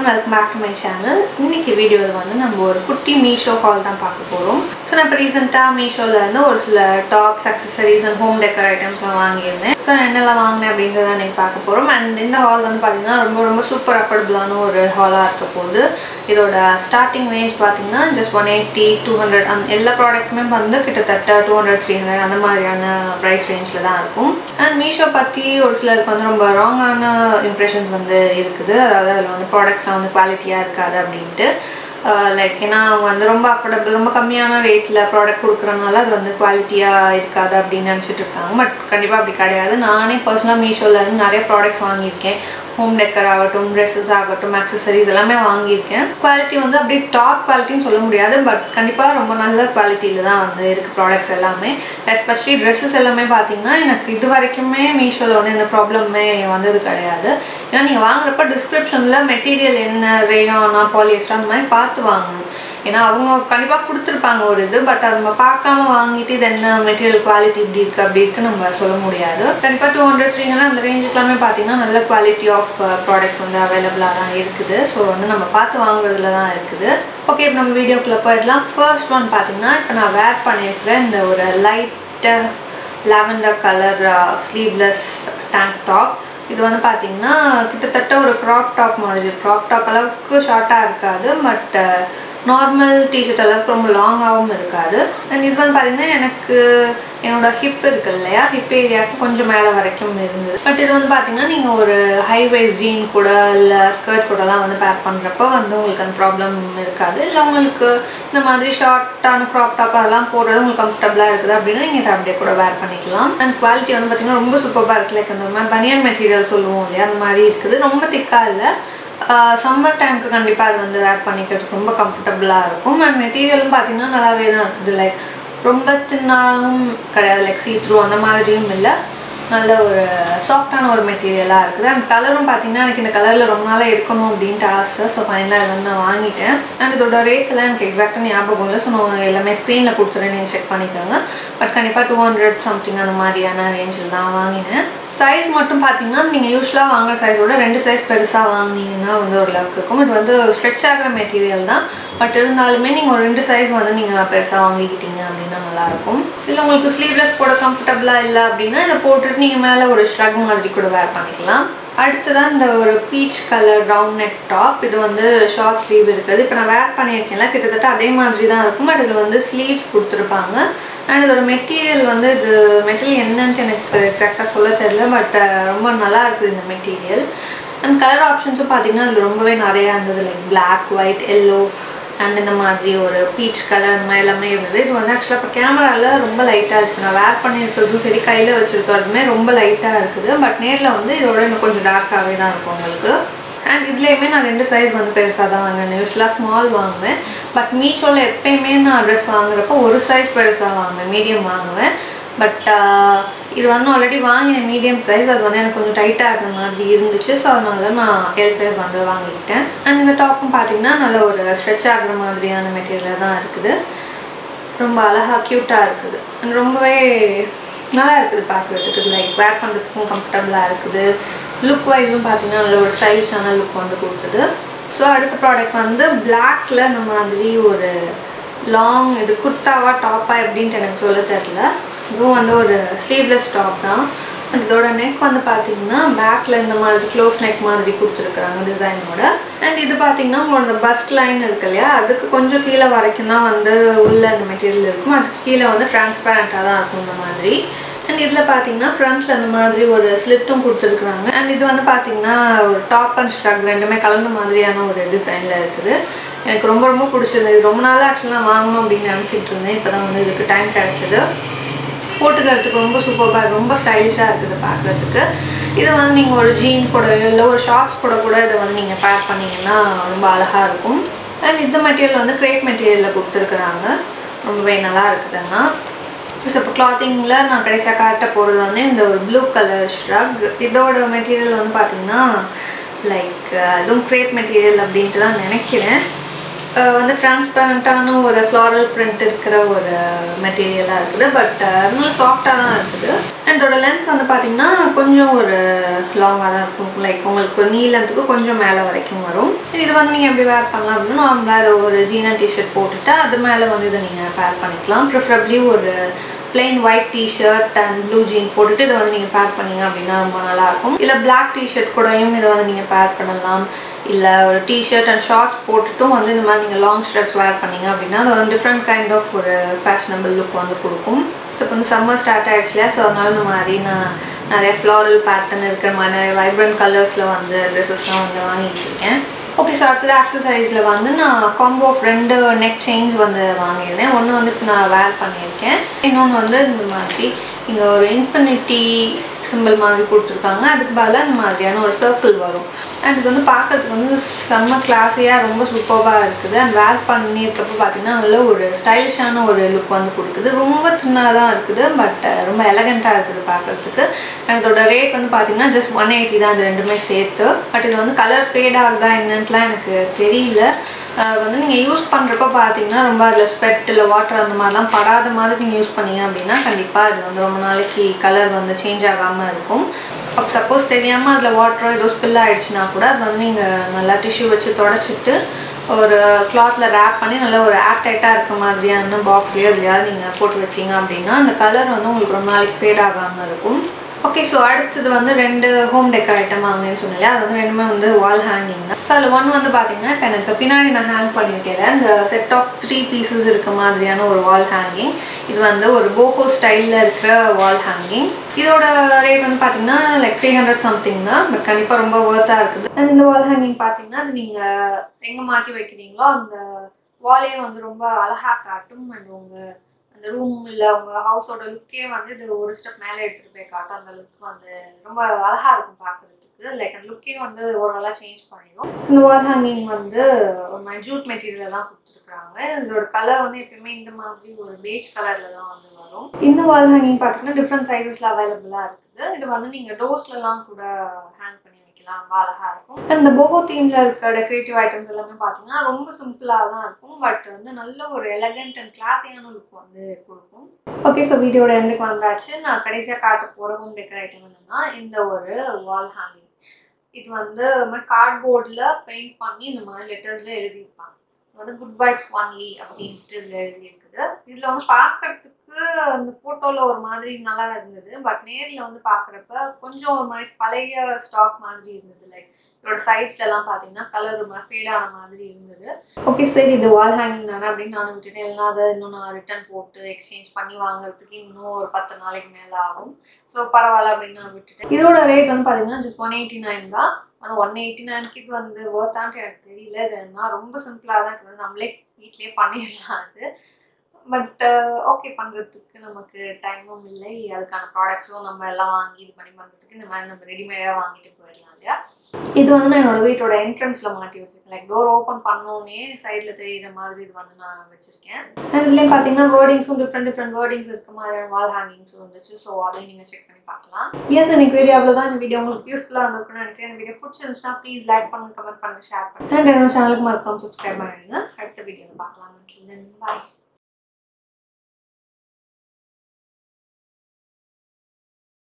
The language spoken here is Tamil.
everyone, welcome back to my channel. இன்னைக்கு வீடியோல வந்து நம்ம ஒரு குட்டி Meesho haul தான் பார்க்க போறோம். சோ நான் ரீசன்ட்டா Meeshoல இருந்து ஒரு சில tops, accessories and home decor items வாங்கியிருந்தேன். சோ நான் என்னெல்லாம் வாங்குனேன் அப்படிங்கறத இன்னைக்கு பார்க்க போறோம். and இந்த haul வந்து பாத்தீங்கன்னா ரொம்ப சூப்பர் அஃபோர்டபிளான ஒரு ஹாலா இருக்க போகுது. இதோட ஸ்டார்டிங் ரேஞ்ச் பாத்தீங்கன்னா just 180 200 and எல்லா ப்ராடக்ட்டுமே வந்து கிட்டத்தட்ட 200 300 அந்த மாதிரியான பிரைஸ் ரேஞ்ச்ல தான் இருக்கும். and Meesho பத்தி ஒரு சிலருக்கு வந்து ரொம்ப ராங்கான இம்ப்ரஷன்ஸ் வந்து இருக்குது. அதாவது அதுல வந்து ப்ராடக்ட்ஸ்லாம் வந்து குவாலிட்டியா இருக்காது அப்படின்ட்டு லைக் ஏன்னா அவங்க வந்து ரொம்ப அஃபோர்டபிள் ரொம்ப கம்மியான ரேட்டில் ப்ராடக்ட் கொடுக்குறனால அது வந்து குவாலிட்டியாக இருக்காது அப்படின்னு நினச்சிட்டு இருக்காங்க. பட் கண்டிப்பாக அப்படி கிடையாது. நானே பர்சனலாக மீஷோலேருந்து நிறைய ப்ராடக்ட்ஸ் வாங்கியிருக்கேன். ஹோம் டெக்கர் ஆகட்டும், ட்ரெஸ்ஸஸ் ஆகட்டும், ஆக்சசரிஸ் எல்லாமே வாங்கியிருக்கேன். குவாலிட்டி வந்து அப்படியே டாப் குவாலிட்டின்னு சொல்ல முடியாது, பட் கண்டிப்பாக ரொம்ப நல்ல குவாலிட்டியில் தான் வந்து இருக்குது ப்ராடக்ட்ஸ் எல்லாமே. எஸ்பெஷலி ட்ரெஸ்ஸஸ் எல்லாமே பார்த்தீங்கன்னா எனக்கு இது வரைக்குமே மீஷோவில் வந்து எந்த ப்ராப்ளமே வந்தது கிடையாது. ஏன்னா நீங்கள் வாங்குறப்ப டிஸ்கிரிப்ஷனில் மெட்டீரியல் என்ன, ரேயானா, பாலியஸ்டர் அந்த மாதிரி பார்த்து வாங்கணும். ஏன்னா அவங்க கண்டிப்பாக கொடுத்துருப்பாங்க ஒரு இது, பட் அது நம்ம பார்க்காம வாங்கிட்டு இது என்ன மெட்டீரியல் குவாலிட்டி இப்படி இருக்குது அப்படி இருக்குன்னு நம்ம சொல்ல முடியாது. கண்டிப்பாக 200 300 அந்த ரேஞ்சுக்கு எல்லாமே பார்த்தீங்கன்னா நல்ல குவாலிட்டி ஆஃப் ப்ராடக்ட்ஸ் வந்து அவைலபிளாக தான் இருக்குது. ஸோ வந்து நம்ம பார்த்து வாங்குறதுல தான் இருக்குது. ஓகே, இப்போ நம்ம வீடியோக்குள்ளே போயிடலாம். ஃபர்ஸ்ட் ஒன் பார்த்தீங்கன்னா இப்போ நான் வேர் பண்ணியிருக்கிற இந்த ஒரு light lavender colour sleeveless tank top. இது வந்து பார்த்தீங்கன்னா கிட்டத்தட்ட ஒரு க்ராப் டாப் மாதிரி. க்ராப் டாப் அளவுக்கு ஷார்ட்டாக இருக்காது, பட் நார்மல் டிஷர்ட் அளவுக்கு ரொம்ப லாங்காகவும் இருக்காது. அண்ட் இது வந்து பார்த்தீங்கன்னா எனக்கு என்னோட ஹிப் இருக்கு இல்லையா, ஹிப் ஏரியாவுக்கு கொஞ்சம் மேலே வரைக்கும் இருந்தது. பட் இது வந்து பார்த்தீங்கன்னா நீங்கள் ஒரு ஹை வைஸ் ஜீன் கூட இல்லை ஸ்கர்ட் கூடலாம் வந்து பேர் பண்ணுறப்போ வந்து உங்களுக்கு அந்த ப்ராப்ளம் இருக்காது. இல்லை உங்களுக்கு இந்த மாதிரி ஷார்ட்டான க்ராப் டாப் அதெல்லாம் போடுறது உங்களுக்கு கம்ஃபர்டபுளாக இருக்குது அப்படின்னா நீங்கள் இதை அப்படியே கூட வேர் பண்ணிக்கலாம். அண்ட் குவாலிட்டி வந்து பார்த்தீங்கன்னா ரொம்ப சூப்பராக இருக்குது. லைக் அந்த மாதிரி பனியன் மெட்டீரியல் சொல்லுவோம் இல்லையா, அந்த மாதிரி இருக்குது. ரொம்ப திக்காக இல்லை. சம்மர் டைமுக்கு கண்டிப்பாக அது வந்து வேர் பண்ணிக்கிறதுக்கு ரொம்ப கம்ஃபர்டபுளாக இருக்கும். அண்ட் மெட்டீரியலும் பார்த்தீங்கன்னா நல்லாவே தான் இருக்குது. லைக் ரொம்ப தின்னாகவும் கிடையாது, லைக் சீ த்ரூ அந்த மாதிரியும் இல்லை. நல்ல ஒரு சாஃப்டான ஒரு மெட்டீரியலாக இருக்குது. அண்ட் கலரும் பார்த்தீங்கன்னா எனக்கு இந்த கலரில் ரொம்ப நாளாக எடுக்கணும் அப்படின்ட்டு ஆசை. ஸோ ஃபைனலாக இது வந்து நான் வாங்கிட்டேன். அண்ட் இதோட ரேட்ஸ் எல்லாம் எனக்கு எக்ஸாக்டாக ஞாபகம் இல்லை. ஸோ நான் எல்லாமே ஸ்க்ரீனில் கொடுத்துறேன், நீங்கள் செக் பண்ணிக்கோங்க. பட் கண்டிப்பாக 200 சம்திங் அந்த மாதிரியான ரேஞ்சில் தான் வாங்கினேன். சைஸ் மட்டும் பார்த்தீங்கன்னா நீங்கள் யூஸ்வலாக வாங்குற சைஸோட 2 சைஸ் பெருசாக வாங்கினீங்கன்னா வந்து ஓரளவுக்கு இருக்கும். இது வந்து ஸ்ட்ரெச் ஆகிற மெட்டீரியல் தான், பட் இருந்தாலுமே நீங்கள் ஒரு 2 சைஸ் வந்து நீங்கள் பெருசாக வாங்கிக்கிட்டீங்க அப்படின்னா நல்லாயிருக்கும். இதில் உங்களுக்கு ஸ்லீவ்லெஸ் போட கம்ஃபர்டபுளாக இல்லை அப்படின்னா இதை போட்டுட்டு நீங்கள் மேலே ஒரு ஷ்ரக் மாதிரி கூட வேர் பண்ணிக்கலாம். அடுத்ததான் இந்த ஒரு peach colour round neck top. இது வந்து ஷார்ட் ஸ்லீவ் இருக்குது. இப்போ நான் வேர் பண்ணியிருக்கேன்ல, கிட்டத்தட்ட அதே மாதிரி தான் இருக்கும். பட் இதில் வந்து ஸ்லீவ்ஸ் கொடுத்துருப்பாங்க. அண்ட் இதோட மெட்டீரியல் வந்து இது மெட்டீரியல் என்னன்ட்டு எனக்கு எக்ஸாக்டாக சொல்ல தெரியல, பட் ரொம்ப நல்லா இருக்குது இந்த மெட்டீரியல். அண்ட் கலர் ஆப்ஷன்ஸும் பார்த்தீங்கன்னா அதில் ரொம்பவே நிறையா இருந்தது. Like black, white, yellow and இந்த மாதிரி ஒரு பீச் கலர் அந்த மாதிரி எல்லாமே இருந்தது. இது வந்து ஆக்சுவலாக இப்போ கேமராவில் ரொம்ப லைட்டாக இருக்குது. நான் வேர் பண்ணியிருக்கிறதும் சரி, கையில் வச்சுருக்கிறதுமே ரொம்ப லைட்டாக இருக்குது. பட் நேரில் வந்து இதோட இன்னும் கொஞ்சம் டார்க்காகவே தான் இருக்கும் உங்களுக்கு. அண்ட் இதுலேயுமே நான் 2 சைஸ் வந்து பெருசாக தான் வாங்கினேன். யூஸ்வலாக ஸ்மால் வாங்குவேன், பட் மீஷோவில் எப்பயுமே நான் ட்ரெஸ் வாங்குறப்போ ஒரு சைஸ் பெருசாக வாங்குவேன், மீடியம் வாங்குவேன். பட் இது வந்து ஆல்ரெடி வாங்கினேன் மீடியம் சைஸ். அது வந்து எனக்கு கொஞ்சம் டைட்டாக இருக்கிற மாதிரி இருந்துச்சு. ஸோ அதனால நான் எல் சைஸ் வந்து வாங்கிக்கிட்டேன். அண்ட் இந்த டாப்பும் பார்த்தீங்கன்னா நல்ல ஒரு ஸ்ட்ரெச் ஆகிற மாதிரியான மெட்டீரியல் தான் இருக்குது. ரொம்ப அழகாக க்யூட்டாக இருக்குது. அண்ட் ரொம்பவே நல்லா இருக்குது பார்க்குறதுக்கு. லைக் வேர் பண்ணுறதுக்கும் கம்ஃபர்டபுளாக இருக்குது. லுக் வைஸும் பார்த்தீங்கன்னா நல்ல ஒரு ஸ்டைலிஷான லுக் வந்து கொடுக்குது. ஸோ அடுத்த ப்ராடக்ட் வந்து பிளாக்ல இந்த மாதிரி ஒரு லாங் இது குர்த்தாவா டாப்பா எப்படின்ட்டு எனக்கு சொல்ல தெரியல. இதுவும் வந்து ஒரு ஸ்லீவ்லெஸ் டாப் தான். அண்ட் இதோட நெக் வந்து பார்த்தீங்கன்னா பேக்கில் இந்த மாதிரி க்ளோஸ் நெக் மாதிரி கொடுத்துருக்குறாங்க டிசைனோட. அண்ட் இது பார்த்தீங்கன்னா உங்களோட பஸ்ட் லைன் இருக்கு இல்லையா, அதுக்கு கொஞ்சம் கீழே வரைக்கும் தான் வந்து உள்ள இந்த மெட்டீரியல் இருக்கும். அதுக்கு கீழே வந்து டிரான்ஸ்பேரண்ட்டாக தான் இருக்கும் இந்த மாதிரி. அண்ட் இதில் பார்த்தீங்கன்னா ஃப்ரண்ட்டில் இந்த மாதிரி ஒரு ஸ்லிட்டும் கொடுத்துருக்குறாங்க. அண்ட் இது வந்து பார்த்தீங்கன்னா ஒரு டாப் அண்ட் ஷ்ரக் ரெண்டுமே கலந்த மாதிரியான ஒரு டிசைனில் இருக்குது. எனக்கு ரொம்ப பிடிச்சிருந்தது. இது ரொம்ப நாளாக ஆக்சுவலாக வாங்கணும் அப்படின்னு நினச்சிட்டு இருந்தேன். இப்போ தான் வந்து இதுக்கு டைம் கிடச்சிது. போட்டுக்கிறதுக்கு ரொம்ப சூப்பராக, ரொம்ப ஸ்டைலிஷாக இருக்குது பார்க்குறதுக்கு. இதை வந்து நீங்கள் ஒரு ஜீன் கூட இல்லை ஒரு ஷார்ட்ஸ் கூட இதை வந்து நீங்கள் பேர் பண்ணிங்கன்னா ரொம்ப அழகாக இருக்கும். அண்ட் இந்த மெட்டீரியல் வந்து கிரேப் மெட்டீரியலில் கொடுத்துருக்குறாங்க. ரொம்பவே நல்லா இருக்குதுன்னா. ஸோ இப்போ கிளாத்திங்கில் நான் கடைசியாக காட்ட போகிறது வந்து இந்த ஒரு ப்ளூ கலர் ஷ்ரக். இதோட மெட்டீரியல் வந்து பார்த்திங்கன்னா லைக் அதுவும் கிரேப் மெட்டீரியல் அப்படின்ட்டு தான் நினைக்கிறேன். வந்து டிரான்ஸ்பரண்ட்டான ஒரு ஃப்ளாரல் பிரிண்ட் இருக்கிற ஒரு மெட்டீரியலாக இருக்குது. பட் நல்லா சாஃப்டாக தான் இருக்குது. அண்ட் இதோட லென்த் வந்து பார்த்தீங்கன்னா கொஞ்சம் ஒரு லாங்காக தான் இருக்கும். லைக் உங்களுக்கு நீ லென்த்துக்கு கொஞ்சம் மேலே வரைக்கும் வரும். இது வந்து நீங்கள் எப்படி வேர் பண்ணலாம் அப்படின்னா, நார்மலாக இதை ஒரு ஜீன் அண்ட் டிஷர்ட் போட்டுட்டு அது மேலே வந்து இதை நீங்கள் பேர் பண்ணிக்கலாம். ப்ரிஃபரபிளி ஒரு plain white t-shirt and blue jean போட்டுட்டு இதை வந்து நீங்கள் பேர் பண்ணிங்க அப்படின்னா ரொம்ப நல்லாயிருக்கும். இல்லை பிளாக் டிஷர்ட் கூடயும் இதை வந்து நீங்கள் பேர் பண்ணலாம். இல்லை ஒரு டிஷர்ட் அண்ட் ஷார்ட்ஸ் போட்டுட்டும் வந்து இந்த மாதிரி நீங்கள் லாங் ஸ்ட்ரெப்ஸ் வேர் பண்ணிங்க அப்படின்னா அது வந்து டிஃப்ரெண்ட் கைண்ட் ஆஃப் ஒரு ஃபேஷனபிள் லுக் வந்து கொடுக்கும். ஸோ இப்போ வந்து சம்மர் ஸ்டார்ட் ஆகிடுச்சு இல்லையா, ஸோ அதனால இந்த மாதிரி நான் நிறைய ஃப்ளாரல் பேட்டர்ன் இருக்கிற மாதிரி நிறைய வைப்ரண்ட் கலர்ஸில் வந்து ட்ரெஸ்ஸஸ்லாம் வந்து வாங்கிட்டு இருக்கேன். ஓகே, ஸோ அடுத்தது ஆக்சசரிஸில் வந்து நான் காம்போ ஆஃப் 2 நெக் செயின்ஸ் வந்து வாங்கியிருந்தேன். ஒன்று வந்து இப்போ நான் வேர் பண்ணியிருக்கேன், இன்னொன்று வந்து இந்த மாதிரி இங்கே ஒரு இன்ஃபினிட்டி சிம்பிள் மாதிரி கொடுத்துருக்காங்க. அதுக்கு பதிலாக இந்த மாதிரியான ஒரு சர்க்கிள் வரும். அண்ட் இது வந்து பார்க்கறதுக்கு வந்து செம்ம கிளாஸியாக ரொம்ப சூப்பராக இருக்குது. அண்ட் வேர் பண்ணியிருக்கப்போ பார்த்தீங்கன்னா நல்ல ஒரு ஸ்டைலிஷான ஒரு லுக் வந்து கொடுக்குது. ரொம்ப தின்னாக தான் இருக்குது, பட் ரொம்ப எலகண்ட்டாக இருக்குது பார்க்குறதுக்கு. அண்ட் இதோட ரேட் வந்து பார்த்தீங்கன்னா ஜஸ்ட் 180 தான், இது ரெண்டுமே சேர்த்து. பட் இது வந்து கலர் ஃபேட் ஆகுதா என்னன்ட்டுலாம் எனக்கு தெரியல. வந்து நீங்கள் யூஸ் பண்ணுறப்ப பார்த்தீங்கன்னா ரொம்ப அதில் ஸ்வெட் இல்லை வாட்டர் அந்த மாதிரிலாம் படாத மாதிரி நீங்கள் யூஸ் பண்ணீங்க அப்படின்னா கண்டிப்பாக அது வந்து ரொம்ப நாளைக்கு கலர் வந்து சேஞ்ச் ஆகாமல் இருக்கும். அப்போ சப்போஸ் தெரியாமல் அதில் வாட்டரோ ஏதோ ஸ்பில் ஆகிடுச்சுன்னா கூட அது வந்து நீங்கள் நல்லா டிஷ்யூ வச்சு தொடச்சிட்டு ஒரு கிளாத்தில் ரேப் பண்ணி நல்லா ஒரு ஏர் டைட்டாக இருக்க மாதிரியான பாக்ஸ்லேயோ எதுலையாவது நீங்கள் போட்டு வச்சிங்க அப்படின்னா அந்த கலர் வந்து உங்களுக்கு ரொம்ப நாளைக்கு ஃபேட் ஆகாமல் இருக்கும். ஓகே, ஸோ அடுத்தது வந்து 2 ஹோம் டெக்கர் ஐட்டம் வாங்கினேன்னு சொன்னேன். அது வந்து ரெண்டுமே வந்து வால் ஹேங்கிங் தான். ஸோ அதில் ஒன்று வந்து பார்த்தீங்கன்னா இப்போ எனக்கு பின்னாடி நான் ஹேங் பண்ணியிருக்கேன் இந்த செட் ஆஃப் 3 பீசஸ் இருக்க மாதிரியான ஒரு வால் ஹேங்கிங். இது வந்து ஒரு போஹோ ஸ்டைலில் இருக்கிற வால் ஹேங்கிங். இதோட ரேட் வந்து பார்த்தீங்கன்னா லைக் 300 சம்திங் தான், பட் கண்டிப்பாக ரொம்ப ஒர்த்தாக இருக்குது. அண்ட் இந்த வால் ஹேங்கிங் பார்த்தீங்கன்னா அது நீங்கள் எங்கே மாட்டி வைக்கிறீங்களோ அந்த வாலே வந்து ரொம்ப அழகாக காட்டும். அண்ட் உங்கள் அந்த ரூம் இல்லை உங்கள் ஹவுஸோட லுக்கே வந்து இது ஒரு ஸ்டெப் மேலே எடுத்துகிட்டு போய் காட்டும். அந்த லுக் வந்து ரொம்ப அழகாக இருக்கும் பார்க்குறதுக்கு. லைக் அந்த லுக்கே வந்து ஓரளவு சேஞ்ச் பண்ணிடும். ஸோ இந்த வால் ஹேங்கிங் வந்து ஒரு மாதிரி ஜூட் மெட்டீரியலில் தான் கொடுத்துருக்குறாங்க. இதோட கலர் வந்து எப்பயுமே இந்த மாதிரி ஒரு பேஜ் கலரில் தான் வந்து வரும். இந்த வால் ஹேங்கிங் பார்த்தீங்கன்னா டிஃப்ரெண்ட் சைஸஸில் அவைலபிளாக இருக்குது. இது வந்து நீங்கள் டோர்ஸ்லலாம் கூட ஹேங் பண்ணி ரொம்ப அழகா இருக்கும். இந்த போஹோ தீம்ல இருக்க டெக்கரேட்டிவ் ஐட்டம்ஸ் எல்லாமே பார்த்தீங்கன்னா ரொம்ப சிம்பிளாக தான் இருக்கும், பட் வந்து நல்ல ஒரு எலகண்ட் அண்ட் கிளாஸியான லுக் வந்து கொடுக்கும். ஓகே, ஸோ வீடியோட எண்டுக்கு வந்தாச்சு. நான் கடைசியாக காட்ட போகிற ஹோம் டெக்கர் ஐட்டம் என்னன்னா இந்த ஒரு வால் ஹேங்கிங். இது வந்து கார்ட்போர்டில் பெயிண்ட் பண்ணி இந்த மாதிரி லெட்டர்ஸில் எழுதியிருப்பாங்க. வந்து குட் வைப்ஸ் ஒன்லி அப்படின்ட்டு இதில் எழுதியிருக்குது. இதில் வந்து பார்க்கறதுக்கு அந்த ஃபோட்டோவில் ஒரு மாதிரி நல்லா இருந்தது, பட் நேரில் வந்து பார்க்குறப்ப கொஞ்சம் ஒரு மாதிரி பழைய ஸ்டாக் மாதிரி இருந்தது. லைக் இதோட சைட்ஸ்லாம் பார்த்தீங்கன்னா கலர் ஒரு மாதிரி ஃபேடான மாதிரி இருந்தது. ஓகே, சரி இது வால் ஹேங்கிங் தானே அப்படின்னு நான் விட்டுட்டேன். இல்லைனா அதை இன்னும் நான் ரிட்டர்ன் போட்டு எக்ஸ்சேஞ்ச் பண்ணி வாங்குறதுக்கு இன்னும் ஒரு 10 நாளைக்கு மேலே ஆகும். ஸோ பரவாயில்ல அப்படின்னு நான் விட்டுட்டேன். இதோட ரேட் வந்து பார்த்தீங்கன்னா ஜஸ்ட் 189 தான். அந்த 189க்கு இது வந்து ஒர்த்தான்ட்டு எனக்கு தெரியல. இது நான் ரொம்ப சிம்பிளாக தான் இருக்குது, நம்மளே வீட்லேயே பண்ணிடலாம் அது. பட் ஓகே, பண்ணுறதுக்கு நமக்கு டைமும் இல்லை, அதுக்கான ப்ராடக்ட்ஸும் நம்ம எல்லாம் வாங்கி இது பண்ணுறதுக்கு இந்த மாதிரி நம்ம ரெடிமேடாக வாங்கிட்டு போயிடலாம் இல்லையா. இது வந்து நான் என்னோட வீட்டோட என்ட்ரன்ஸில் மாட்டி வச்சுருக்கேன். லைக் டோர் ஓப்பன் பண்ணோன்னே சைடில் தெரியிற மாதிரி இது வந்து நான் வச்சுருக்கேன். அண்ட் இதுலேயும் பார்த்தீங்கன்னா வேர்டிங்ஸும் டிஃப்ரெண்ட் வேர்டிங்ஸ் இருக்க மாதிரியான வால் ஹேங்கிங்ஸும் வந்துச்சு. ஸோ அதையும் நீங்கள் செக் பண்ணி பார்க்கலாம். எஸ், எனக்கு வீடியோ அவ்வளோதான். இந்த வீடியோ உங்களுக்கு யூஸ்ஃபுல்லாக இருந்திருக்குன்னு நினைக்கிறேன். இந்த வீடியோ பிடிச்சிருந்துச்சுன்னா ப்ளீஸ் லைக் பண்ணுங்கள், கமெண்ட் பண்ணுங்கள், ஷேர் பண்ணுங்கள். அண்ட் என்னோட சேனலுக்கு மறக்காம சப்ஸ்கிரைப் பண்ணிடுங்க. அடுத்த வீடியோவில் பார்க்கலாம். பாய்.